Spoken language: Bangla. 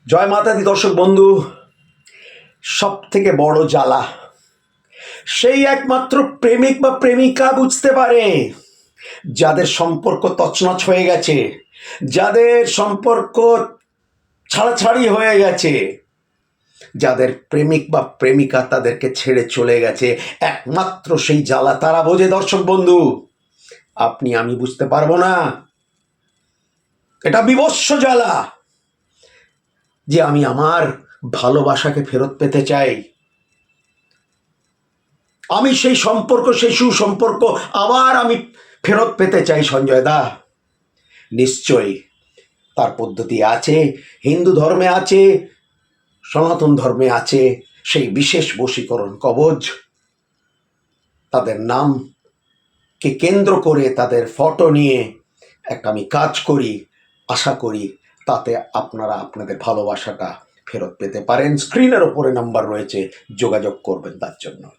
জয় মাতা দি দর্শক বন্ধু। সব থেকে বড় জ্বালা সেই একমাত্র প্রেমিক বা প্রেমিকা বুঝতে পারে, যাদের সম্পর্ক তছনছ হয়ে গেছে, যাদের সম্পর্ক ছাড়াছাড়ি হয়ে গেছে, যাদের প্রেমিক বা প্রেমিকা তাদেরকে ছেড়ে চলে গেছে। একমাত্র সেই জ্বালা তারা বোঝে দর্শক বন্ধু। আপনি আমি বুঝতে পারবো না। এটা বিভৎস জ্বালা যে আমি আমার ভালোবাসাকে ফেরত পেতে চাই। আমি সেই সম্পর্ক, সেই সুসম্পর্ক আবার আমি ফেরত পেতে চাই। সঞ্জয় দা, নিশ্চয়ই তার পদ্ধতি আছে। হিন্দু ধর্মে আছে, সনাতন ধর্মে আছে সেই বিশেষ বশীকরণ কবচ। তাদের নামকে কেন্দ্র করে, তাদের ফটো নিয়ে একটা আমি কাজ করি। আশা করি তাতে আপনারা আপনাদের ভালোবাসাটা ফেরত পেতে পারেন। স্ক্রিনের ওপরে নাম্বার রয়েছে, যোগাযোগ করবেন তার জন্য।